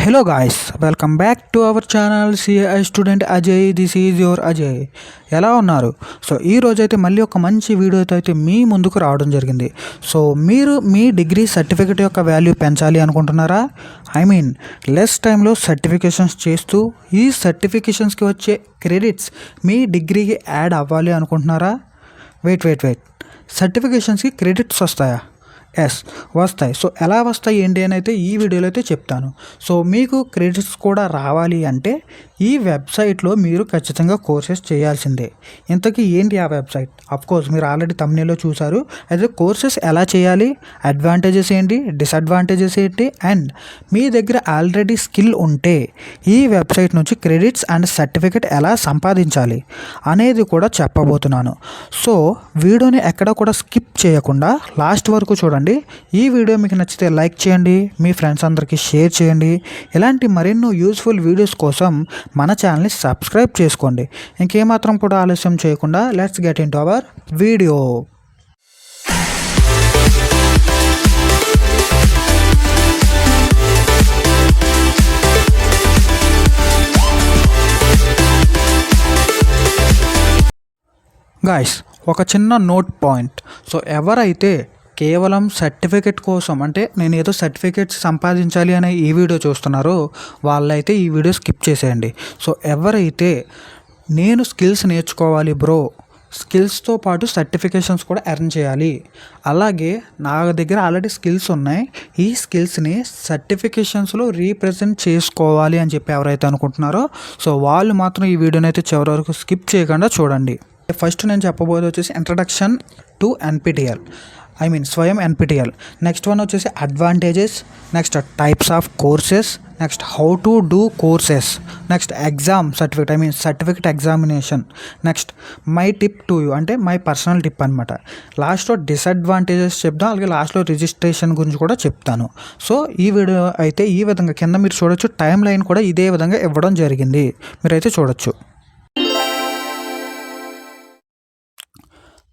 Hello guys, welcome back to our channel CI Student Ajay. This is your Ajay. ఎలా ఉన్నారు? So ఈ రోజైతే మళ్ళీ ఒక మంచి వీడియోతో అయితే మీ ముందుకు రావడం జరిగింది. సో మీరు మీ డిగ్రీ సర్టిఫికేట్ యొక్క వాల్యూ పెంచాలి అనుకుంటున్నారా? లెస్ టైంలో సర్టిఫికేషన్స్ చేస్తూ ఈ సర్టిఫికేషన్స్కి వచ్చే క్రెడిట్స్ మీ డిగ్రీకి యాడ్ అవ్వాలి అనుకుంటున్నారా? వెయిట్ సర్టిఫికేషన్స్కి క్రెడిట్స్ వస్తాయా? ఎస్, వస్తాయి. సో ఎలా వస్తాయి ఏంటి అని అయితే ఈ వీడియోలో అయితే చెప్తాను. సో మీకు క్రెడిట్స్ కూడా రావాలి అంటే ఈ వెబ్సైట్లో మీరు ఖచ్చితంగా కోర్సెస్ చేయాల్సిందే. ఇంతకీ ఏంటి ఆ వెబ్సైట్? అఫ్కోర్స్ మీరు ఆల్రెడీ తమ్నేల్లో చూసారు. అయితే కోర్సెస్ ఎలా చేయాలి, అడ్వాంటేజెస్ ఏంటి, డిసడ్వాంటేజెస్ ఏంటి, అండ్ మీ దగ్గర ఆల్రెడీ స్కిల్ ఉంటే ఈ వెబ్సైట్ నుంచి క్రెడిట్స్ అండ్ సర్టిఫికేట్ ఎలా సంపాదించాలి అనేది కూడా చెప్పబోతున్నాను. సో వీడియోని ఎక్కడ కూడా స్కిప్ చేయకుండా లాస్ట్ వరకు చూడండి. ఈ వీడియో మీకు నచ్చితే లైక్ చేయండి, మీ ఫ్రెండ్స్ అందరికీ షేర్ చేయండి. ఇలాంటి మరెన్నో యూస్ఫుల్ వీడియోస్ కోసం మన ఛానల్ని సబ్స్క్రైబ్ చేసుకోండి. ఇంకేమాత్రం కూడా ఆలస్యం చేయకుండా let's get in to our video. Guys, ఒక చిన్న నోట్ పాయింట్. సో ఎవరైతే కేవలం సర్టిఫికెట్ కోసం, అంటే నేను ఏదో సర్టిఫికెట్స్ సంపాదించాలి అనే ఈ వీడియో చూస్తున్నారో వాళ్ళైతే ఈ వీడియో స్కిప్ చేసేయండి. సో ఎవరైతే నేను స్కిల్స్ నేర్చుకోవాలి బ్రో, స్కిల్స్తో పాటు సర్టిఫికేషన్స్ కూడా ఎర్న్ చేయాలి, అలాగే నా దగ్గర ఆల్రెడీ స్కిల్స్ ఉన్నాయి, ఈ స్కిల్స్ని సర్టిఫికేషన్స్లో రీప్రజెంట్ చేసుకోవాలి అని చెప్పి ఎవరైతే అనుకుంటున్నారో సో వాళ్ళు మాత్రం ఈ వీడియోని అయితే చివరి వరకు స్కిప్ చేయకుండా చూడండి. ఫస్ట్ నేను చెప్పబోయేది వచ్చేసి ఇంట్రడక్షన్ టు ఎన్పిటిఎల్, స్వయం ఎన్పిటిఎల్. నెక్స్ట్ వన్ వచ్చేసి advantages, next types of courses, next how to do courses, next exam certificate certificate examination, next my tip to you అంటే మై పర్సనల్ టిప్ అనమాట. లాస్ట్లో డిసడ్వాంటేజెస్ చెప్తాను, అలాగే లాస్ట్లో రిజిస్ట్రేషన్ గురించి కూడా చెప్తాను. సో ఈ వీడియో అయితే ఈ విధంగా కింద మీరు చూడొచ్చు, టైం లైన్ కూడా ఇదే విధంగా ఇవ్వడం జరిగింది, మీరైతే చూడొచ్చు.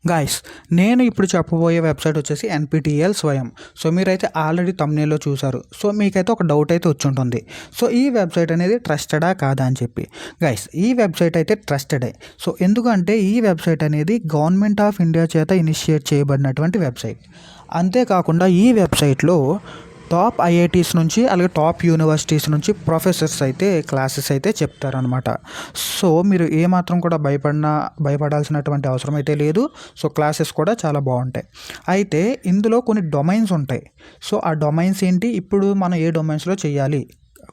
గాయస్, నేను ఇప్పుడు చెప్పబోయే వెబ్సైట్ వచ్చేసి ఎన్పిటిఎల్ స్వయం. సో మీరైతే ఆల్రెడీ తమ్నేల్లో చూసారు. సో మీకైతే ఒక డౌట్ అయితే వచ్చి ఉంటుంది, సో ఈ వెబ్సైట్ అనేది ట్రస్టెడా కాదా అని చెప్పి. గాయస్, ఈ వెబ్సైట్ అయితే ట్రస్టెడే. సో ఎందుకంటే ఈ వెబ్సైట్ అనేది గవర్నమెంట్ ఆఫ్ ఇండియా చేత ఇనిషియేట్ చేయబడినటువంటి వెబ్సైట్. అంతేకాకుండా ఈ వెబ్సైట్లో టాప్ ఐఐటీస్ నుంచి అలాగే టాప్ యూనివర్సిటీస్ నుంచి ప్రొఫెసర్స్ అయితే క్లాసెస్ అయితే చెప్తారనమాట. సో మీరు ఏమాత్రం కూడా భయపడాల్సినటువంటి అవసరం అయితే లేదు. సో క్లాసెస్ కూడా చాలా బాగుంటాయి. అయితే ఇందులో కొన్ని డొమైన్స్ ఉంటాయి. సో ఆ డొమైన్స్ ఏంటి, ఇప్పుడు మనం ఏ డొమైన్స్లో చేయాలి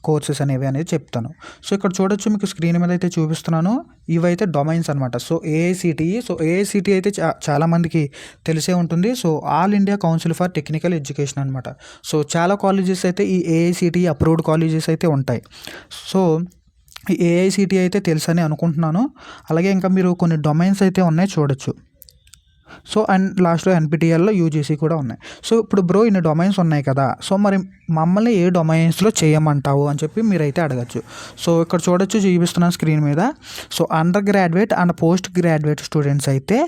కోర్సెస్ అనేవి అనేది చెప్తాను. సో ఇక్కడ చూడొచ్చు, మీకు స్క్రీన్ మీద అయితే చూపిస్తున్నాను. ఇవైతే డొమైన్స్ అనమాట. సో ఏఐసిటిఈ, సో ఏఐసిటిఈ అయితే చాలామందికి తెలిసే ఉంటుంది. So all India council for technical education అనమాట. సో చాలా కాలేజెస్ అయితే ఈ ఏఐసిటిఈ అప్రూవ్డ్ కాలేజెస్ అయితే ఉంటాయి. సో ఈ ఏఐసిటిఈ అయితే తెలుసని అనుకుంటున్నాను. అలాగే ఇంకా మీరు కొన్ని డొమైన్స్ అయితే ఉన్నాయి చూడొచ్చు. సో అండ్ లాస్ట్లో ఎన్పిటిఎల్లో యూజీసీ కూడా ఉన్నాయి. సో ఇప్పుడు బ్రో ఇన్ని డొమైన్స్ ఉన్నాయి కదా, సో మరి మమ్మల్ని ఏ డొమైన్స్లో చేయమంటావు అని చెప్పి మీరైతే అడగచ్చు. సో ఇక్కడ చూడొచ్చు, చూపిస్తున్నాను స్క్రీన్ మీద. So under graduate and post graduate students అయితే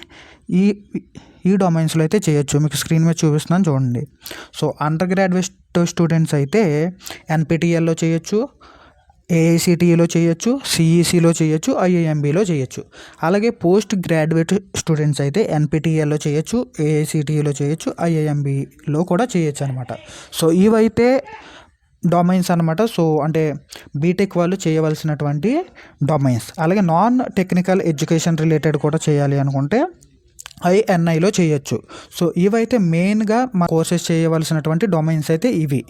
ఈ డొమైన్స్లో అయితే చేయొచ్చు. మీకు స్క్రీన్ మీద చూపిస్తున్నాను చూడండి. సో అండర్ గ్రాడ్యుయేట్ స్టూడెంట్స్ అయితే ఎన్పిటిఎల్లో చేయొచ్చు, ఏఐసిటిఈలో చేయొచ్చు, సిఈసిలో చేయొచ్చు, ఐఐఎంబిలో చేయొచ్చు. అలాగే పోస్ట్ గ్రాడ్యుయేట్ స్టూడెంట్స్ అయితే ఎన్పిటిఎల్లో చేయొచ్చు, ఏఐసిటిఈలో చేయొచ్చు, ఐఐఎంబిలో కూడా చేయొచ్చు అనమాట. సో ఇవైతే డొమైన్స్ అనమాట. సో అంటే బీటెక్ వాళ్ళు చేయవలసినటువంటి డొమైన్స్. అలాగే నాన్ టెక్నికల్ ఎడ్యుకేషన్ రిలేటెడ్ కూడా చేయాలి అనుకుంటే ఐఎన్ఐలో చేయొచ్చు. సో ఇవైతే మెయిన్గా మా కోర్సెస్ చేయవలసినటువంటి డొమైన్స్ అయితే ఇవి.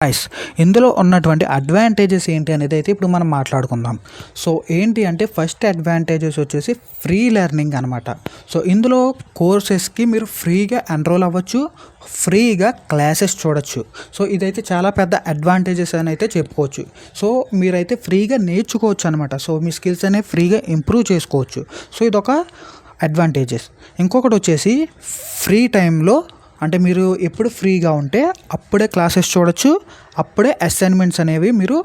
గైస్, ఇందులో ఉన్నటువంటి అడ్వాంటేజెస్ ఏంటి అనేది అయితే ఇప్పుడు మనం మాట్లాడుకుందాం. సో ఏంటి అంటే ఫస్ట్ అడ్వాంటేజెస్ వచ్చేసి ఫ్రీ లెర్నింగ్ అనమాట. సో ఇందులో కోర్సెస్కి మీరు ఫ్రీగా ఎన్రోల్ అవ్వచ్చు, ఫ్రీగా క్లాసెస్ చూడొచ్చు. సో ఇదైతే చాలా పెద్ద అడ్వాంటేజెస్ అని అయితే చెప్పుకోవచ్చు. సో మీరైతే ఫ్రీగా నేర్చుకోవచ్చు అనమాట. సో మీ స్కిల్స్ అనేవి ఫ్రీగా ఇంప్రూవ్ చేసుకోవచ్చు. సో ఇదొక అడ్వాంటేజెస్. ఇంకొకటి వచ్చేసి ఫ్రీ టైంలో, అంటే మీరు ఎప్పుడు ఫ్రీగా ఉంటే అప్పుడే క్లాసెస్ చూడొచ్చు, అప్పుడే అసైన్మెంట్స్ అనేవి మీరు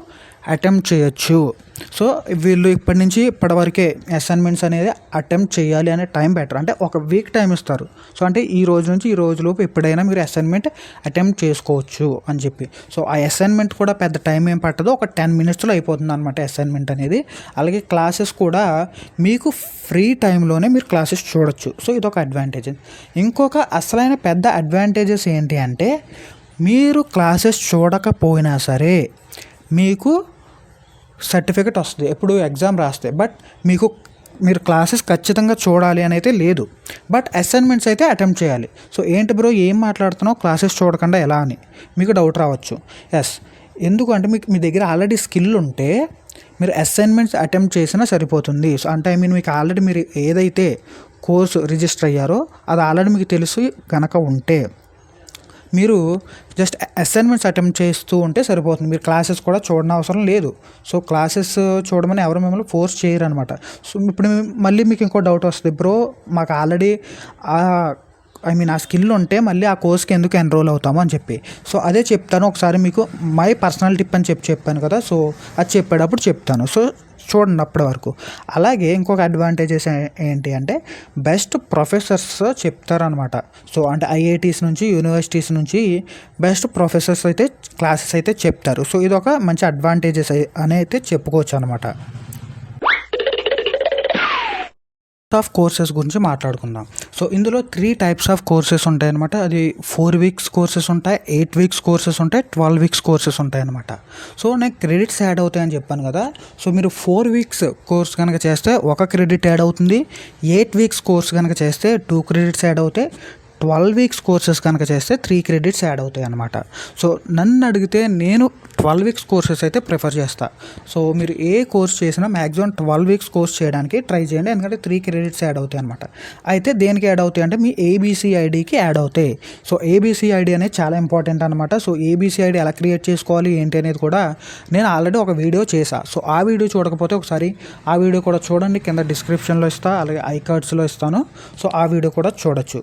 అటెంప్ట్ చేయొచ్చు. సో వీళ్ళు ఇప్పటి నుంచి ఇప్పటివరకే అసైన్మెంట్స్ అనేది అటెంప్ట్ చేయాలి అనే టైం బెటర్, అంటే ఒక వీక్ టైం ఇస్తారు. సో అంటే ఈ రోజు నుంచి ఈ రోజులోపు ఎప్పుడైనా మీరు అసైన్మెంట్ అటెంప్ట్ చేసుకోవచ్చు అని చెప్పి. సో ఆ అసైన్మెంట్ కూడా పెద్ద టైం ఏం పట్టదు, ఒక 10 మినిట్స్లో అయిపోతుంది అనమాట అసైన్మెంట్ అనేది. అలాగే క్లాసెస్ కూడా మీకు ఫ్రీ టైంలోనే మీరు క్లాసెస్ చూడొచ్చు. సో ఇదొక అడ్వాంటేజ్. ఇంకొక అసలైన పెద్ద అడ్వాంటేజెస్ ఏంటి అంటే, మీరు క్లాసెస్ చూడకపోయినా సరే మీకు సర్టిఫికెట్ వస్తుంది ఎప్పుడు ఎగ్జామ్ రాస్తే. బట్ మీరు క్లాసెస్ ఖచ్చితంగా చూడాలి అని అయితే లేదు, బట్ అసైన్మెంట్స్ అయితే అటెంప్ట్ చేయాలి. సో ఏంటి బ్రో ఏం మాట్లాడుతున్నావు, క్లాసెస్ చూడకుండా ఎలా అని మీకు డౌట్ రావచ్చు. ఎస్, ఎందుకంటే మీ దగ్గర ఆల్రెడీ స్కిల్ ఉంటే మీరు అసైన్మెంట్స్ అటెంప్ట్ చేసినా సరిపోతుంది. సో అంటే మీకు ఆల్రెడీ మీరు ఏదైతే కోర్సు రిజిస్టర్ అయ్యారో అది ఆల్రెడీ మీకు తెలుసు కనుక ఉంటే మీరు జస్ట్ అసైన్మెంట్స్ అటెంప్ట్ చేస్తూ ఉంటే సరిపోతుంది. మీరు క్లాసెస్ కూడా చూడని అవసరం లేదు. సో క్లాసెస్ చూడమని ఎవరు మిమ్మల్ని ఫోర్స్ చేయరు అనమాట. సో ఇప్పుడు మళ్ళీ మీకు ఇంకో డౌట్ వస్తుంది, బ్రో మాకు ఆల్రెడీ ఆ స్కిల్ ఉంటే మళ్ళీ ఆ కోర్స్కి ఎందుకు ఎన్రోల్ అవుతాము అని చెప్పి. సో అదే చెప్తాను ఒకసారి మీకు, మై పర్సనల్ టిప్ అని చెప్పాను కదా, సో అది చెప్పేటప్పుడు చెప్తాను. సో చూడండి అప్పటి వరకు. అలాగే ఇంకొక అడ్వాంటేజెస్ ఏంటి అంటే, బెస్ట్ ప్రొఫెసర్స్ చెప్తారనమాట. సో అంటే ఐఐటీస్ నుంచి యూనివర్సిటీస్ నుంచి బెస్ట్ ప్రొఫెసర్స్ అయితే క్లాసెస్ అయితే చెప్తారు. సో ఇది ఒక మంచి అడ్వాంటేజెస్ అని అయితే చెప్పుకోవచ్చు అనమాట. ఆఫ్ కోర్సెస్ గురించి మాట్లాడుకుందాం. సో ఇందులో 3 టైప్స్ ఆఫ్ కోర్సెస్ ఉంటాయన్నమాట. అది 4 వీక్స్ కోర్సెస్ ఉంటాయి, 8 వీక్స్ కోర్సెస్ ఉంటాయి, 12 వీక్స్ కోర్సెస్ ఉంటాయి అనమాట. సో నాకు క్రెడిట్స్ యాడ్ అవుతాయని చెప్పాను కదా. సో మీరు 4 వీక్స్ కోర్స్ కనుక చేస్తే 1 క్రెడిట్ యాడ్ అవుతుంది. 8 వీక్స్ కోర్స్ కనుక చేస్తే 2 క్రెడిట్స్ యాడ్ అవుతాయి. 12 వీక్స్ కోర్సెస్ కనుక చేస్తే 3 క్రెడిట్స్ యాడ్ అవుతాయి అనమాట. సో నన్ను అడిగితే నేను 12 వీక్స్ కోర్సెస్ అయితే ప్రిఫర్ చేస్తాను. సో మీరు ఏ కోర్స్ చేసినా మ్యాక్సిమం 12 వీక్స్ కోర్స్ చేయడానికి ట్రై చేయండి, ఎందుకంటే 3 క్రెడిట్స్ యాడ్ అవుతాయి అనమాట. అయితే దేనికి యాడ్ అవుతాయి అంటే మీ ఏబిసిఐడికి యాడ్ అవుతాయి. సో ఏబిసిఐడి అనేది చాలా ఇంపార్టెంట్ అనమాట. సో ఏబిసిఐడి ఎలా క్రియేట్ చేసుకోవాలి ఏంటి అనేది కూడా నేను ఆల్రెడీ ఒక వీడియో చేశాను. సో ఆ వీడియో చూడకపోతే ఒకసారి ఆ వీడియో కూడా చూడండి, కింద డిస్క్రిప్షన్లో ఇస్తాను, అలాగే ఐకార్డ్స్లో ఇస్తాను. సో ఆ వీడియో కూడా చూడొచ్చు.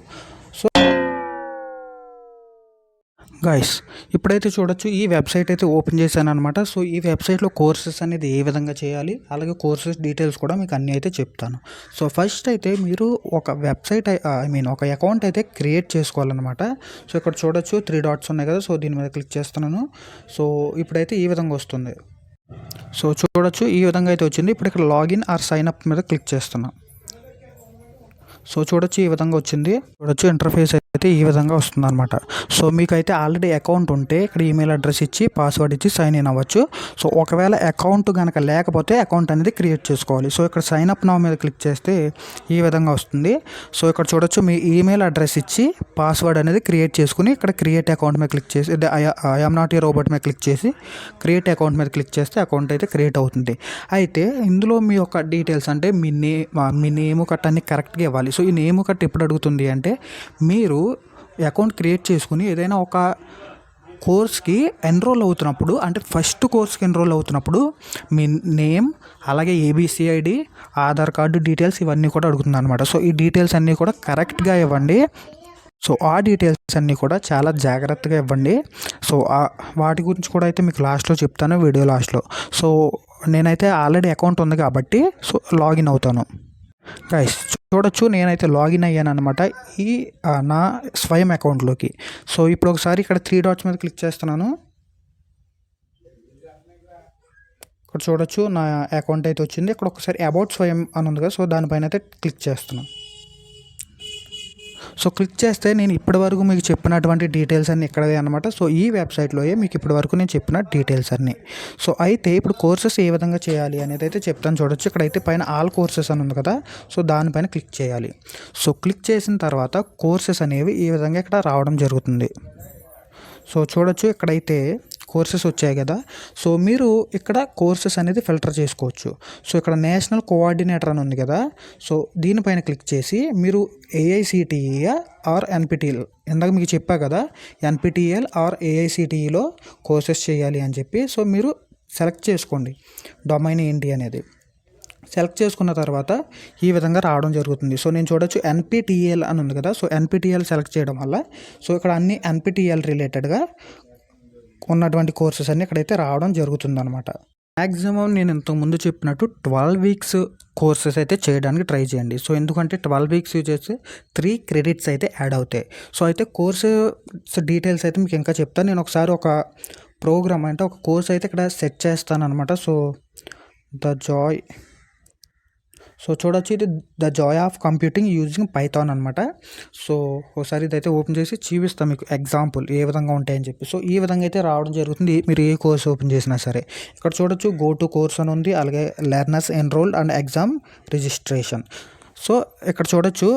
గైస్ ఇప్పుడైతే చూడొచ్చు, ఈ వెబ్సైట్ అయితే ఓపెన్ చేశాను అనమాట. సో ఈ వెబ్సైట్లో కోర్సెస్ అనేది ఏ విధంగా చేయాలి, అలాగే కోర్సెస్ డీటెయిల్స్ కూడా మీకు అన్నీ అయితే చెప్తాను. సో ఫస్ట్ అయితే మీరు ఒక వెబ్సైట్ ఒక అకౌంట్ అయితే క్రియేట్ చేసుకోవాలన్నమాట. సో ఇక్కడ చూడొచ్చు 3 డాట్స్ ఉన్నాయి కదా, సో దీని మీద క్లిక్ చేస్తున్నాను. సో ఇప్పుడైతే ఈ విధంగా వస్తుంది. సో చూడొచ్చు ఈ విధంగా అయితే వచ్చింది. ఇప్పుడు ఇక్కడ లాగిన్ ఆర్ సైన్ అప్ మీద క్లిక్ చేస్తున్నాను. సో చూడొచ్చు ఈ విధంగా వచ్చింది. చూడొచ్చు ఇంటర్ఫేస్ అయితే ఈ విధంగా వస్తుంది అనమాట. సో మీకైతే ఆల్రెడీ అకౌంట్ ఉంటే ఇక్కడ ఈమెయిల్ అడ్రస్ ఇచ్చి పాస్వర్డ్ ఇచ్చి సైన్ ఇన్ అవ్వచ్చు. సో ఒకవేళ అకౌంట్ కనుక లేకపోతే అకౌంట్ అనేది క్రియేట్ చేసుకోవాలి. సో ఇక్కడ సైన్ అప్ నౌ మీద క్లిక్ చేస్తే ఈ విధంగా వస్తుంది. సో ఇక్కడ చూడొచ్చు మీ ఈమెయిల్ అడ్రస్ ఇచ్చి పాస్వర్డ్ అనేది క్రియేట్ చేసుకుని ఇక్కడ క్రియేట్ అకౌంట్ మీద క్లిక్ చేసి ఐఎమ్ నాట్ ఏ రోబోట్ మీద క్లిక్ చేసి క్రియేట్ అకౌంట్ మీద క్లిక్ చేస్తే అకౌంట్ అయితే క్రియేట్ అవుతుంది. అయితే ఇందులో మీ యొక్క డీటెయిల్స్ అంటే మీ నేమ్ కట్ అన్ని కరెక్ట్గా ఇవ్వాలి. సో ఈ నేమ్ కట్ ఎప్పుడు అడుగుతుంది అంటే, మీరు అకౌంట్ క్రియేట్ చేసుకుని ఏదైనా ఒక కోర్స్కి ఎన్రోల్ అవుతున్నప్పుడు, అంటే ఫస్ట్ కోర్స్కి ఎన్రోల్ అవుతున్నప్పుడు మీ నేమ్ అలాగే ఏబిసిఐడి ఆధార్ కార్డు డీటెయిల్స్ ఇవన్నీ కూడా అడుగుతుంది అనమాట. సో ఈ డీటెయిల్స్ అన్నీ కూడా కరెక్ట్గా ఇవ్వండి. సో ఆ డీటెయిల్స్ అన్నీ కూడా చాలా జాగ్రత్తగా ఇవ్వండి. సో వాటి గురించి కూడా అయితే మీకు లాస్ట్లో చెప్తాను, వీడియో లాస్ట్లో. సో నేనైతే ఆల్రెడీ అకౌంట్ ఉంది కాబట్టి సో లాగిన్ అవుతాను. గైస్ చూడొచ్చు నేనైతే లాగిన్ అయ్యాను అనమాట ఈ నా స్వయం అకౌంట్లోకి. సో ఇప్పుడు ఒకసారి ఇక్కడ 3 డాట్స్ మీద క్లిక్ చేస్తున్నాను. ఇక్కడ చూడొచ్చు నా అకౌంట్ అయితే వచ్చింది. ఇక్కడ ఒకసారి అబౌట్ స్వయం అని ఉంది కదా, సో దానిపైన అయితే క్లిక్ చేస్తున్నాను. సో క్లిక్ చేస్తే నేను ఇప్పటివరకు మీకు చెప్పినటువంటి డీటెయిల్స్ అన్నీ ఇక్కడే అనమాట. సో ఈ వెబ్సైట్లోయే మీకు ఇప్పటివరకు నేను చెప్పిన డీటెయిల్స్ అన్నీ. సో అయితే ఇప్పుడు కోర్సెస్ ఏ విధంగా చేయాలి అనేది అయితే చెప్తాను. చూడొచ్చు ఇక్కడైతే పైన ఆల్ కోర్సెస్ అని ఉంది కదా, సో దానిపైన క్లిక్ చేయాలి. సో క్లిక్ చేసిన తర్వాత కోర్సెస్ అనేవి ఈ విధంగా ఇక్కడ రావడం జరుగుతుంది. సో చూడొచ్చు ఇక్కడైతే కోర్సెస్ వచ్చాయి కదా. సో మీరు ఇక్కడ కోర్సెస్ అనేది ఫిల్టర్ చేసుకోవచ్చు. సో ఇక్కడ నేషనల్ కోఆర్డినేటర్ అని ఉంది కదా, సో దీనిపైన క్లిక్ చేసి మీరు ఏఐసిటిఈ ఆర్ ఎన్పిటిఎల్, ఇందాక మీకు చెప్పా కదా ఎన్పిటిఎల్ ఆర్ ఏఐసిటిఈలో కోర్సెస్ చేయాలి అని చెప్పి. సో మీరు సెలెక్ట్ చేసుకోండి డొమైన్ ఏంటి అనేది. సెలెక్ట్ చేసుకున్న తర్వాత ఈ విధంగా రావడం జరుగుతుంది. సో నేను చూడొచ్చు ఎన్పిటిఎల్ అని ఉంది కదా, సో ఎన్పిటిఎల్ సెలెక్ట్ చేయడం వల్ల సో ఇక్కడ అన్ని ఎన్పిటిఎల్ రిలేటెడ్గా ఉన్నటువంటి కోర్సెస్ అన్నీ ఇక్కడైతే రావడం జరుగుతుందన్నమాట. మ్యాక్సిమం నేను ఇంతకుముందు చెప్పినట్టు 12 వీక్స్ కోర్సెస్ అయితే చేయడానికి ట్రై చేయండి. సో ఎందుకంటే 12 వీక్స్ యూజ్ చేస్తే 3 క్రెడిట్స్ అయితే యాడ్ అవుతాయి. సో అయితే కోర్సు డీటెయిల్స్ అయితే మీకు ఇంకా చెప్తాను. నేను ఒకసారి ఒక ప్రోగ్రామ్ అంటే ఒక కోర్స్ అయితే ఇక్కడ సెట్ చేస్తాను అనమాట. సో చూడొచ్చు, ఇది the Joy of computing using Python అనమాట. సో ఒకసారి ఇదైతే ఓపెన్ చేసి చూపిస్తాం మీకు ఎగ్జాంపుల్ ఏ విధంగా ఉంటాయని చెప్పి. సో ఈ విధంగా అయితే రావడం జరుగుతుంది మీరు ఏ కోర్స్ ఓపెన్ చేసినా సరే. ఇక్కడ చూడొచ్చు గో టు కోర్స్ అని ఉంది, అలాగే learners enrolled and exam registration. So ఇక్కడ చూడొచ్చు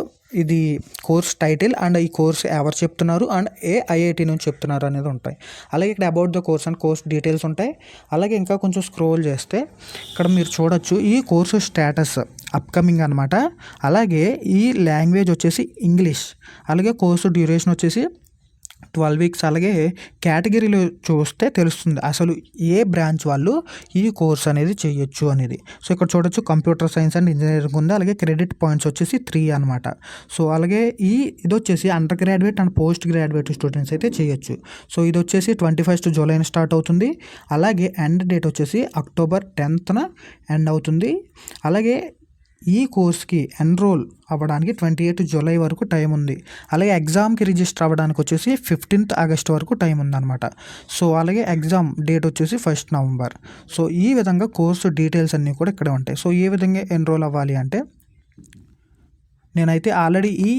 ఇది కోర్స్ టైటిల్ అండ్ ఈ కోర్స్ ఎవరు చెప్తున్నారు అండ్ ఏ ఐఐటి నుంచి చెప్తున్నారు అనేది ఉంటాయి. అలాగే ఇక్కడ about the course and course details ఉంటాయి. అలాగే ఇంకా కొంచెం స్క్రోల్ చేస్తే ఇక్కడ మీరు చూడొచ్చు ఈ కోర్సు స్టేటస్ అప్కమింగ్ అనమాట. అలాగే ఈ లాంగ్వేజ్ వచ్చేసి ఇంగ్లీష్, అలాగే కోర్సు డ్యూరేషన్ వచ్చేసి 12 వీక్స్. అలాగే కేటగిరీలో చూస్తే తెలుస్తుంది అసలు ఏ బ్రాంచ్ వాళ్ళు ఈ కోర్స్ అనేది చేయొచ్చు అనేది. సో ఇక్కడ చూడొచ్చు కంప్యూటర్ సైన్స్ అండ్ ఇంజనీరింగ్ ఉంది, అలాగే క్రెడిట్ పాయింట్స్ వచ్చేసి 3 అనమాట. సో అలాగే ఇది వచ్చేసి under graduate and post graduate students అయితే చేయొచ్చు. సో ఇది వచ్చేసి 21 జూలైన స్టార్ట్ అవుతుంది. అలాగే ఎండ్ డేట్ వచ్చేసి October 10th ఎండ్ అవుతుంది. అలాగే ఈ కోర్స్కి ఎన్రోల్ అవ్వడానికి 28 జూలై వరకు టైం ఉంది. అలాగే ఎగ్జామ్కి రిజిస్టర్ అవ్వడానికి వచ్చేసి 15th ఆగస్ట్ వరకు టైం ఉందన్నమాట. సో అలాగే ఎగ్జామ్ డేట్ వచ్చేసి 1st నవంబర్. సో ఈ విధంగా కోర్సు డీటెయిల్స్ అన్నీ కూడా ఇక్కడే ఉంటాయి. సో ఏ విధంగా ఎన్రోల్ అవ్వాలి అంటే నేనైతే ఆల్రెడీ ఈ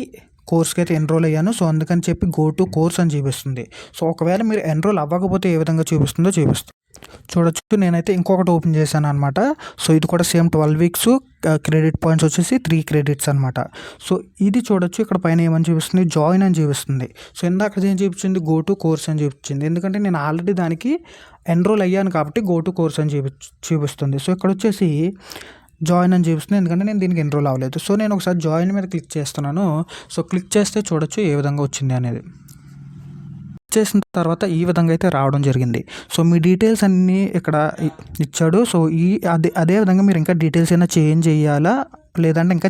కోర్స్కి అయితే ఎన్రోల్ అయ్యాను. సో అందుకని చెప్పి గో టు కోర్స్ అని చూపిస్తుంది. సో ఒకవేళ మీరు ఎన్రోల్ అవ్వకపోతే ఏ విధంగా చూపిస్తుందో చూపిస్తుంది. చూడొచ్చు నేనైతే ఇంకొకటి ఓపెన్ చేశాను అనమాట. సో ఇది కూడా సేమ్ 12 వీక్స్, క్రెడిట్ పాయింట్స్ వచ్చేసి 3 క్రెడిట్స్ అనమాట. సో ఇది చూడొచ్చు ఇక్కడ పైన ఏమని చూపిస్తుంది, జాయిన్ అని చూపిస్తుంది. సో ఇందాక ఏం చూపించింది, గో టు కోర్స్ అని చూపించింది. ఎందుకంటే నేను ఆల్రెడీ దానికి ఎన్రోల్ అయ్యాను కాబట్టి గో టు కోర్స్ అని చూపిస్తుంది. సో ఇక్కడ వచ్చేసి జాయిన్ అని చూపిస్తుంది, ఎందుకంటే నేను దీనికి ఎన్రోల్ అవ్వలేదు. సో నేను ఒకసారి జాయిన్ మీద క్లిక్ చేస్తున్నాను. సో క్లిక్ చేస్తే చూడొచ్చు ఏ విధంగా వచ్చింది అనేది. చేసిన తర్వాత ఈ విధంగా అయితే రావడం జరిగింది. సో మీ డీటెయిల్స్ అన్నీ ఇక్కడ ఇచ్చాడు. సో అదే విధంగా మీరు ఇంకా డీటెయిల్స్ అయినా చేంజ్ చేయాలా లేదంటే ఇంకా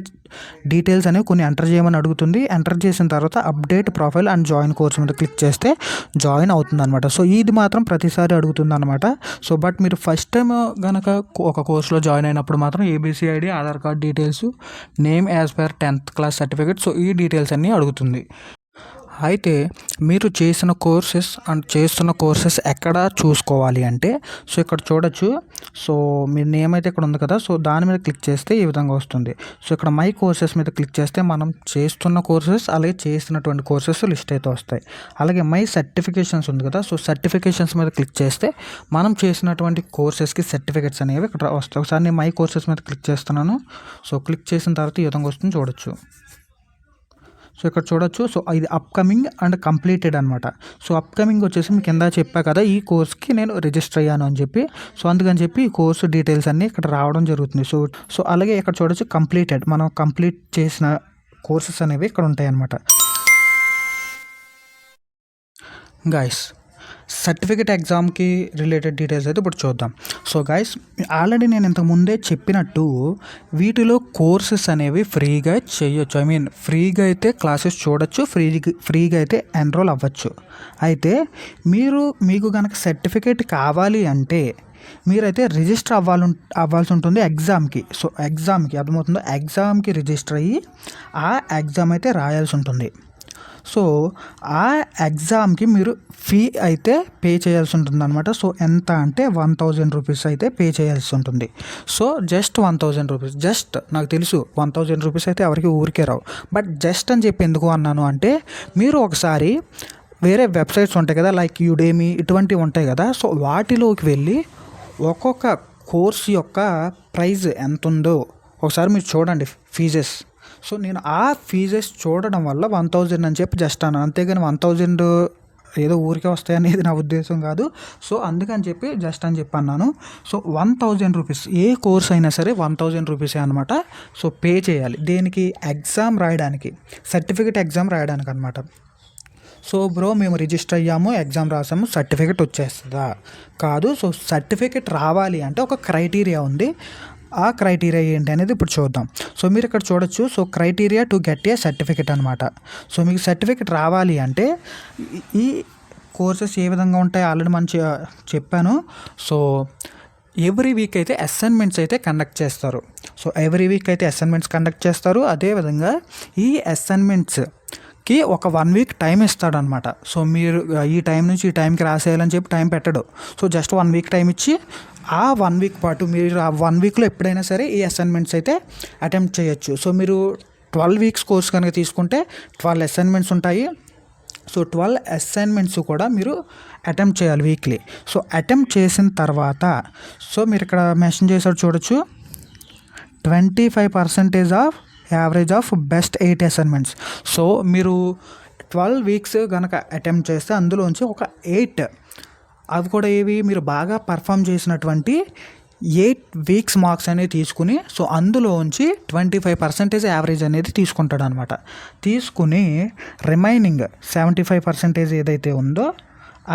డీటెయిల్స్ అనేవి కొన్ని ఎంటర్ చేయమని అడుగుతుంది. ఎంటర్ చేసిన తర్వాత update profile and join course మీద క్లిక్ చేస్తే జాయిన్ అవుతుంది అనమాట. సో ఇది మాత్రం ప్రతిసారి అడుగుతుంది అనమాట. సో బట్ మీరు ఫస్ట్ టైం కనుక ఒక కోర్సులో జాయిన్ అయినప్పుడు మాత్రం ABC ID, Aadhaar card details, name as per 10th class certificate, so ఈ డీటెయిల్స్ అన్నీ అడుగుతుంది. అయితే మీరు చేసిన కోర్సెస్ అండ్ చేస్తున్న కోర్సెస్ ఎక్కడ చూసుకోవాలి అంటే సో ఇక్కడ చూడొచ్చు. సో మీ నేమ్ అయితే ఇక్కడ ఉంది కదా, సో దాని మీద క్లిక్ చేస్తే ఈ విధంగా వస్తుంది. సో ఇక్కడ మై కోర్సెస్ మీద క్లిక్ చేస్తే మనం చేస్తున్న కోర్సెస్ అలాగే చేస్తున్నటువంటి కోర్సెస్ లిస్ట్ అయితే వస్తాయి. అలాగే మై సర్టిఫికేషన్స్ ఉంది కదా, సో సర్టిఫికేషన్స్ మీద క్లిక్ చేస్తే మనం చేసినటువంటి కోర్సెస్కి సర్టిఫికేట్స్ అనేవి ఇక్కడ వస్తాయి. ఒకసారి నేను మై కోర్సెస్ మీద క్లిక్ చేస్తున్నాను. సో క్లిక్ చేసిన తర్వాత ఈ విధంగా వస్తుంది చూడొచ్చు. సో ఇక్కడ చూడొచ్చు. సో ఇది అప్కమింగ్ అండ్ కంప్లీటెడ్ అనమాట. సో అప్కమింగ్ వచ్చేసి మీకు కింద చెప్పా కదా ఈ కోర్స్కి నేను రిజిస్టర్ అయ్యాను అని చెప్పి. సో అందుకని చెప్పి ఈ కోర్సు డీటెయిల్స్ అన్నీ ఇక్కడ రావడం జరుగుతుంది. సో అలాగే ఇక్కడ చూడొచ్చు కంప్లీటెడ్, మనం కంప్లీట్ చేసిన కోర్సెస్ అనేవి ఇక్కడ ఉంటాయి అన్నమాట. గైస్ సర్టిఫికేట్ ఎగ్జామ్కి రిలేటెడ్ డీటెయిల్స్ అయితే ఇప్పుడు చూద్దాం. సో గైస్ ఆల్రెడీ నేను ఇంతకుముందే చెప్పినట్టు వీటిలో కోర్సెస్ అనేవి ఫ్రీగా చేయొచ్చు. ఫ్రీగా అయితే క్లాసెస్ చూడొచ్చు, ఫ్రీగా అయితే ఎన్రోల్ అవ్వచ్చు. అయితే మీకు కనుక సర్టిఫికేట్ కావాలి అంటే మీరైతే రిజిస్టర్ అవ్వాల్సి ఉంటుంది ఎగ్జామ్కి. సో ఎగ్జామ్కి అర్థమవుతుందో, ఎగ్జామ్కి రిజిస్టర్ అయ్యి ఆ ఎగ్జామ్ అయితే రాయాల్సి ఉంటుంది. సో ఆ ఎగ్జామ్కి మీరు ఫీ అయితే పే చేయాల్సి ఉంటుంది అనమాట. సో ఎంత అంటే 1000 రూపీస్ అయితే పే చేయాల్సి ఉంటుంది. So just 1000 rupees. జస్ట్ నాకు తెలుసు 1000 రూపీస్ అయితే ఎవరికి ఊరికే రావు, బట్ జస్ట్ అని చెప్పి ఎందుకు అన్నాను అంటే మీరు ఒకసారి వేరే వెబ్సైట్స్ ఉంటాయి కదా, లైక్ యుడేమి ఇటువంటివి ఉంటాయి కదా, సో వాటిలోకి వెళ్ళి ఒక్కొక్క కోర్స్ యొక్క ప్రైస్ ఎంత ఉందో ఒకసారి మీరు చూడండి ఫీజెస్. సో నేను ఆ ఫీజెస్ చూడడం వల్ల 1000 అని చెప్పి జస్ట్ అన్నాను, అంతేగాని 1000 ఏదో ఊరికే వస్తాయనేది నా ఉద్దేశం కాదు. సో అందుకని చెప్పి జస్ట్ అని చెప్పి అన్నాను. సో 1000 రూపీస్, ఏ కోర్స్ అయినా సరే 1000 రూపీసే అనమాట. సో పే చేయాలి దేనికి, ఎగ్జామ్ రాయడానికి, సర్టిఫికేట్ ఎగ్జామ్ రాయడానికి అనమాట. సో బ్రో మేము రిజిస్టర్ అయ్యాము, ఎగ్జామ్ రాసాము, సర్టిఫికేట్ వచ్చేస్తుందా? కాదు. సో సర్టిఫికేట్ రావాలి అంటే ఒక క్రైటీరియా ఉంది. ఆ క్రైటీరియా ఏంటి అనేది ఇప్పుడు చూద్దాం. సో మీరు ఇక్కడ చూడొచ్చు. So criteria to get a certificate అనమాట. సో మీకు సర్టిఫికేట్ రావాలి అంటే ఈ కోర్సెస్ ఏ విధంగా ఉంటాయి ఆల్రెడీ చెప్పాను. సో ఎవ్రీ వీక్ అయితే అసైన్మెంట్స్ అయితే కండక్ట్ చేస్తారు. సో ఎవ్రీ వీక్ అయితే అసైన్మెంట్స్ కండక్ట్ చేస్తారు. అదేవిధంగా ఈ అసైన్మెంట్స్కి ఒక 1 వీక్ టైం ఇస్తాడనమాట. సో మీరు ఈ టైం నుంచి ఈ టైంకి రాసేయాలని చెప్పి టైం పెట్టడు. సో జస్ట్ 1 వీక్ టైం ఇచ్చి ఆ 1 వీక్ పాటు మీరు ఆ 1 వీక్లో ఎప్పుడైనా సరే ఈ అసైన్మెంట్స్ అయితే అటెంప్ట్ చేయొచ్చు. సో మీరు 12 వీక్స్ కోర్స్ కనుక తీసుకుంటే 12 అసైన్మెంట్స్ ఉంటాయి. సో 12 అసైన్మెంట్స్ కూడా మీరు అటెంప్ట్ చేయాలి వీక్లీ. సో అటెంప్ట్ చేసిన తర్వాత సో మీరు ఇక్కడ మెన్షన్ చేసాడు చూడొచ్చు, 25% of average of best 8 assignments. So మీరు 12 వీక్స్ కనుక అటెంప్ట్ చేస్తే అందులోంచి ఒక 8 అవి కూడా ఏవి మీరు బాగా పర్ఫామ్ చేసినటువంటి 8 వీక్స్ మార్క్స్ అనేది తీసుకుని సో అందులోంచి 25% యావరేజ్ అనేది తీసుకుంటాడు అనమాట. తీసుకుని రిమైనింగ్ 75% ఏదైతే ఉందో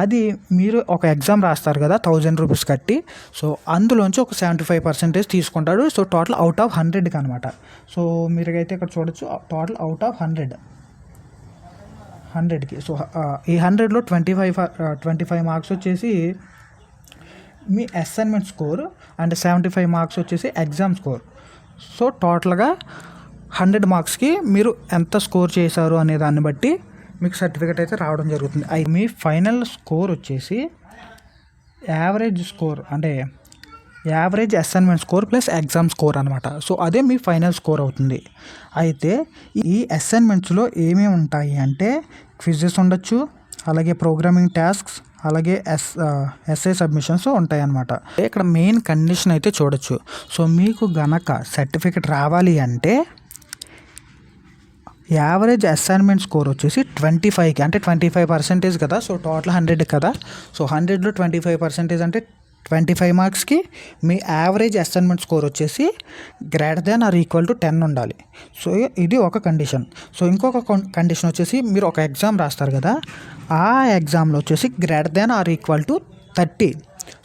అది మీరు ఒక ఎగ్జామ్ రాస్తారు కదా 1000 రూపీస్ కట్టి. సో అందులోంచి ఒక 75% తీసుకుంటాడు. సో టోటల్ అవుట్ ఆఫ్ 100కి అనమాట. సో మీరైతే ఇక్కడ చూడొచ్చు టోటల్ అవుట్ ఆఫ్ 100కి. సో ఈ 100లో 25 మార్క్స్ వచ్చేసి మీ అసైన్మెంట్ స్కోర్ అండ్ 75 మార్క్స్ వచ్చేసి ఎగ్జామ్ స్కోర్. సో టోటల్గా 100 మార్క్స్కి మీరు ఎంత స్కోర్ చేశారు అనే దాన్ని బట్టి మీకు సర్టిఫికేట్ అయితే రావడం జరుగుతుంది. మీ ఫైనల్ స్కోర్ వచ్చేసి యావరేజ్ స్కోర్ అంటే average assignment score plus exam score అనమాట. సో అదే మీ ఫైనల్ స్కోర్ అవుతుంది. అయితే ఈ అసైన్మెంట్స్లో ఏమేమి ఉంటాయి అంటే క్విజెస్ ఉండొచ్చు, అలాగే ప్రోగ్రామింగ్ టాస్క్స్, అలాగే ఎస్ఏ సబ్మిషన్స్ ఉంటాయి అన్నమాట. ఇక్కడ మెయిన్ కండిషన్ అయితే చూడొచ్చు. సో మీకు గనక సర్టిఫికేట్ రావాలి అంటే యావరేజ్ అసైన్మెంట్ స్కోర్ వచ్చేసి 25కి అంటే 25% కదా. సో టోటల్ 100 కదా. సో 100లో 25% అంటే 25 మార్క్స్కి మీ యావరేజ్ అసైన్మెంట్ స్కోర్ వచ్చేసి >10 ఉండాలి. సో ఇది ఒక కండిషన్. సో ఇంకొక కండిషన్ వచ్చేసి మీరు ఒక ఎగ్జామ్ రాస్తారు కదా, ఆ ఎగ్జామ్లో వచ్చేసి >30.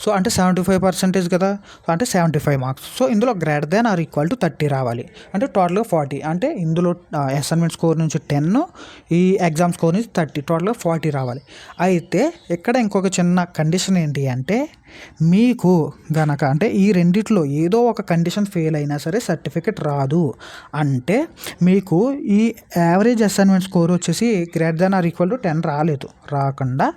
సో అంటే 75% కదా, అంటే 75 మార్క్స్. సో ఇందులో >30 రావాలి. అంటే టోటల్గా 40. అంటే ఇందులో అసైన్మెంట్ స్కోర్ నుంచి 10, ఈ ఎగ్జామ్ స్కోర్ నుంచి 30, టోటల్గా 40 రావాలి. అయితే ఇక్కడ ఇంకొక చిన్న కండిషన్ ఏంటి అంటే మీకు గనక అంటే ఈ రెండిట్లో ఏదో ఒక కండిషన్ ఫెయిల్ అయినా సరే సర్టిఫికెట్ రాదు. అంటే మీకు ఈ యావరేజ్ అసైన్మెంట్ స్కోర్ వచ్చేసి >10 రాలేదు. రాకుండా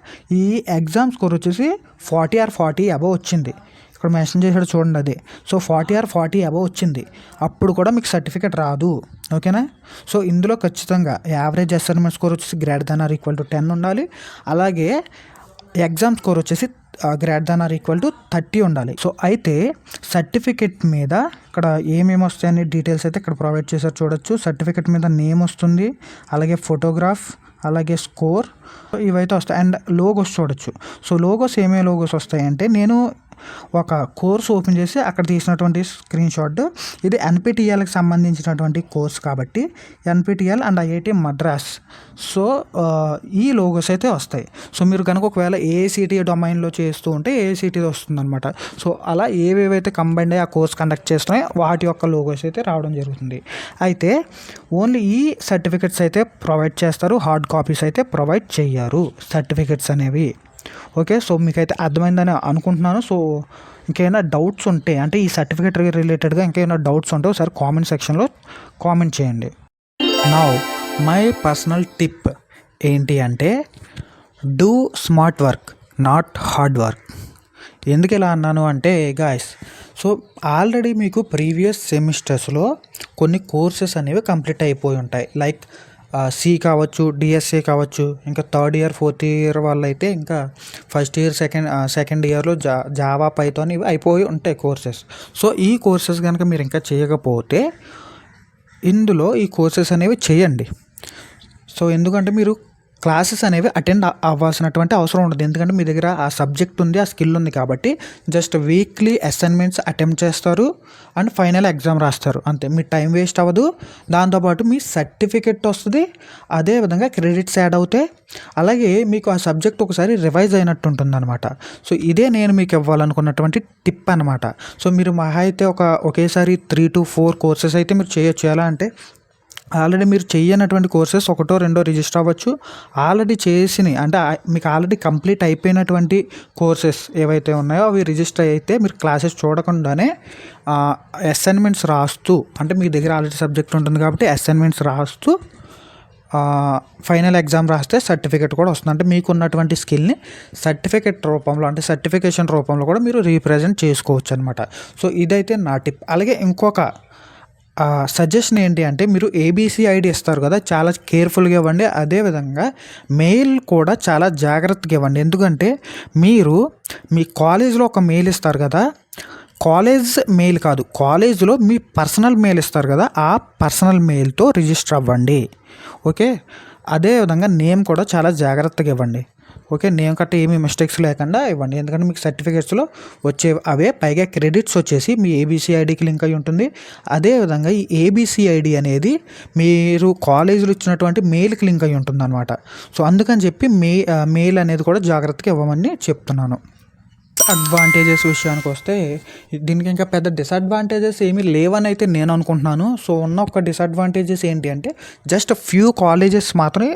ఈ ఎగ్జామ్ స్కోర్ వచ్చేసి 40 or 40 అబవ్ వచ్చింది. ఇక్కడ మెన్షన్ చేసాడు చూడండి అది. సో 40 or 40 అబవ్ వచ్చింది, అప్పుడు కూడా మీకు సర్టిఫికేట్ రాదు. ఓకేనా. సో ఇందులో ఖచ్చితంగా యావరేజ్ అసైన్మెంట్ స్కోర్ వచ్చేసి >10 ఉండాలి. అలాగే ఎగ్జామ్ స్కోర్ వచ్చేసి >30 ఉండాలి. సో అయితే సర్టిఫికెట్ మీద ఇక్కడ ఏమేమి వస్తాయని డీటెయిల్స్ అయితే ఇక్కడ ప్రొవైడ్ చేశారు చూడొచ్చు. సర్టిఫికెట్ మీద నేమ్ వస్తుంది, అలాగే ఫోటోగ్రాఫ్, అలాగే స్కోర్ ఇవైతే వస్తాయి. అండ్ లోగోస్ చూడొచ్చు. సో లోగోస్ ఏమేమి లోగోస్ వస్తాయంటే నేను ఒక కోర్స్ ఓపెన్ చేసి అక్కడ తీసినటువంటి స్క్రీన్ షాట్. ఇది NPTELకి సంబంధించినటువంటి కోర్స్ కాబట్టి NPTEL and IIT Madras. So ఈ లోగోస్ అయితే వస్తాయి. సో మీరు కనుక ఒకవేళ AICTE డొమైన్లో చేస్తూ ఉంటే AICTE వస్తుంది అనమాట. సో అలా ఏవేవైతే కంబైండ్ అయ్యి ఆ కోర్స్ కండక్ట్ చేస్తున్నాయో వాటి యొక్క లోగోస్ అయితే రావడం జరుగుతుంది. అయితే ఓన్లీ ఈ సర్టిఫికెట్స్ అయితే ప్రొవైడ్ చేస్తారు, హార్డ్ కాపీస్ అయితే ప్రొవైడ్ చేయరు సర్టిఫికెట్స్ అనేవి. ఓకే. సో మీకైతే అర్థమైందని అనుకుంటున్నాను. సో ఇంకేమైనా డౌట్స్ ఉంటే అంటే ఈ సర్టిఫికేట్ రిలేటెడ్గా ఇంకేమైనా డౌట్స్ ఉంటే ఒకసారి కామెంట్ సెక్షన్లో కామెంట్ చేయండి. నౌ మై పర్సనల్ టిప్ ఏంటి అంటే do smart work not hard work. ఎందుకు ఇలా అన్నాను అంటే గాయస్, సో ఆల్రెడీ మీకు ప్రీవియస్ సెమిస్టర్స్లో కొన్ని కోర్సెస్ అనేవి కంప్లీట్ అయిపోయి ఉంటాయి. లైక్ C కావచ్చు, DSA కావచ్చు, ఇంకా 3rd year 4th year వాళ్ళు అయితే ఇంకా 1st year సెకండ్ ఇయర్లో జావా పైథాన్ ఇవి అయిపోయి ఉంటాయి కోర్సెస్. సో ఈ కోర్సెస్ కనుక మీరు ఇంకా చేయకపోతే ఇందులో ఈ కోర్సెస్ అనేవి చేయండి. సో ఎందుకంటే మీరు క్లాసెస్ అనేవి అటెండ్ అవ్వాల్సినటువంటి అవసరం ఉండదు. ఎందుకంటే మీ దగ్గర ఆ సబ్జెక్ట్ ఉంది, ఆ స్కిల్ ఉంది కాబట్టి జస్ట్ వీక్లీ అసైన్మెంట్స్ అటెంప్ట్ చేస్తారు అండ్ ఫైనల్ ఎగ్జామ్ రాస్తారు అంతే. మీ టైం వేస్ట్ అవ్వదు, దాంతోపాటు మీ సర్టిఫికెట్ వస్తుంది, అదేవిధంగా క్రెడిట్స్ యాడ్ అవుతాయి, అలాగే మీకు ఆ సబ్జెక్ట్ ఒకసారి రివైజ్ అయినట్టు ఉంటుంది అనమాట. సో ఇదే నేను మీకు ఇవ్వాలనుకున్నటువంటి టిప్ అనమాట. సో మీరు మహా అయితే ఒకేసారి 3 to 4 కోర్సెస్ అయితే మీరు చేయొచ్చు. ఎలా అంటే ఆల్రెడీ మీరు చెయ్యనటువంటి కోర్సెస్ ఒకటో రెండో రిజిస్టర్ అవ్వచ్చు. ఆల్రెడీ చేసినవి అంటే మీకు ఆల్రెడీ కంప్లీట్ అయిపోయినటువంటి కోర్సెస్ ఏవైతే ఉన్నాయో అవి రిజిస్టర్ అయితే మీరు క్లాసెస్ చూడకుండానే అసైన్మెంట్స్ రాస్తూ, అంటే మీ దగ్గర ఆల్రెడీ సబ్జెక్ట్ ఉంటుంది కాబట్టి అసైన్మెంట్స్ రాస్తూ ఫైనల్ ఎగ్జామ్ రాస్తే సర్టిఫికేట్ కూడా వస్తుంది. అంటే మీకు ఉన్నటువంటి స్కిల్ని సర్టిఫికేట్ రూపంలో, అంటే సర్టిఫికేషన్ రూపంలో కూడా మీరు రీప్రజెంట్ చేసుకోవచ్చు అనమాట. సో ఇదైతే నా టిప్. అలాగే ఇంకొక సజెషన్ ఏంటి అంటే, మీరు ఏబీసీ ఐడి ఇస్తారు కదా, చాలా కేర్ఫుల్గా ఇవ్వండి. అదేవిధంగా మెయిల్ కూడా చాలా జాగ్రత్తగా ఇవ్వండి. ఎందుకంటే మీరు మీ కాలేజ్లో ఒక మెయిల్ ఇస్తారు కదా, కాలేజ్ మెయిల్ కాదు, కాలేజ్లో మీ పర్సనల్ మెయిల్ ఇస్తారు కదా, ఆ పర్సనల్ మెయిల్తో రిజిస్టర్ అవ్వండి. ఓకే, అదేవిధంగా నేమ్ కూడా చాలా జాగ్రత్తగా ఇవ్వండి. ఓకే, నేమ్ కట్ట ఏమీ మిస్టేక్స్ లేకుండా ఇవ్వండి. ఎందుకంటే మీకు సర్టిఫికేట్స్లో వచ్చే అవే, పైగా క్రెడిట్స్ వచ్చేసి మీ ఏబీసీ ఐడికి లింక్ అయి ఉంటుంది. అదేవిధంగా ఈ ఏబీసీ ఐడి అనేది మీరు కాలేజీలో ఇచ్చినటువంటి మెయిల్కి లింక్ అయి ఉంటుంది అనమాట. సో అందుకని చెప్పి మెయిల్ అనేది కూడా జాగ్రత్తగా ఇవ్వమని చెప్తున్నాను. అడ్వాంటేజెస్ విషయానికి వస్తే, దీనికి ఇంకా పెద్ద డిసడ్వాంటేజెస్ ఏమీ లేవని అయితే నేను అనుకుంటున్నాను. సో ఉన్న ఒక డిసడ్వాంటేజెస్ ఏంటి అంటే, జస్ట్ ఫ్యూ కాలేజెస్ మాత్రమే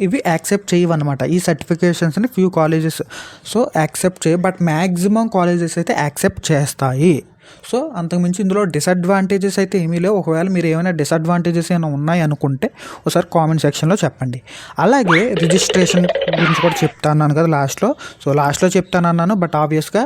ఇవి యాక్సెప్ట్ చేయవన్నమాట. ఈ సర్టిఫికేషన్స్ని ఫ్యూ కాలేజెస్ సో యాక్సెప్ట్ చేయ, బట్ మ్యాక్సిమం కాలేజెస్ అయితే యాక్సెప్ట్ చేస్తాయి. సో అంతకుమించి ఇందులో డిసడ్వాంటేజెస్ అయితే ఏమీ లేవు. ఒకవేళ మీరు ఏమైనా డిసడ్వాంటేజెస్ ఏమైనా ఉన్నాయి అనుకుంటే ఒకసారి కామెంట్ సెక్షన్లో చెప్పండి. అలాగే రిజిస్ట్రేషన్ గురించి కూడా చెప్తాను కదా లాస్ట్లో. సో లాస్ట్లో చెప్తానన్నాను, బట్ ఆబ్వియస్గా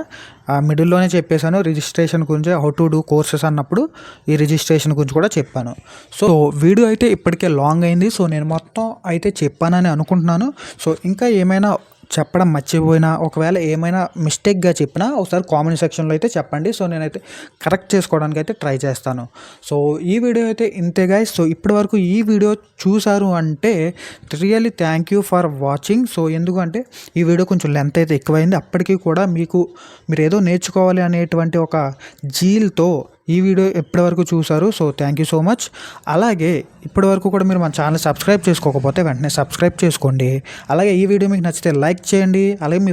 మిడిల్లోనే చెప్పేశాను. రిజిస్ట్రేషన్ గురించి, హౌ టు డూ కోర్సెస్ అన్నప్పుడు ఈ రిజిస్ట్రేషన్ గురించి కూడా చెప్పాను. సో వీడియో అయితే ఇప్పటికే లాంగ్ అయింది. సో నేను మొత్తం అయితే చెప్పానని అనుకుంటున్నాను. సో ఇంకా ఏమైనా చెప్పడం మర్చిపోయినా, ఒకవేళ ఏమైనా మిస్టేక్గా చెప్పినా ఒకసారి కామెంట్ సెక్షన్లో అయితే చెప్పండి. సో నేనైతే కరెక్ట్ చేసుకోవడానికి అయితే ట్రై చేస్తాను. సో ఈ వీడియో అయితే ఇంతే గైస్. సో ఇప్పటి వరకు ఈ వీడియో చూసారు అంటే really thank you for watching. So ఎందుకంటే ఈ వీడియో కొంచెం లెంత్ అయితే ఎక్కువైంది. అప్పటికీ కూడా మీరు ఏదో నేర్చుకోవాలి అనేటువంటి ఒక జీల్తో ఈ వీడియో ఇప్పటివరకు చూసారు. So thank you so much. అలాగే ఇప్పటివరకు కూడా మీరు మన ఛానల్ సబ్స్క్రైబ్ చేసుకోకపోతే వెంటనే సబ్స్క్రైబ్ చేసుకోండి. అలాగే ఈ వీడియో మీకు నచ్చితే లైక్ చేయండి. అలాగే మీ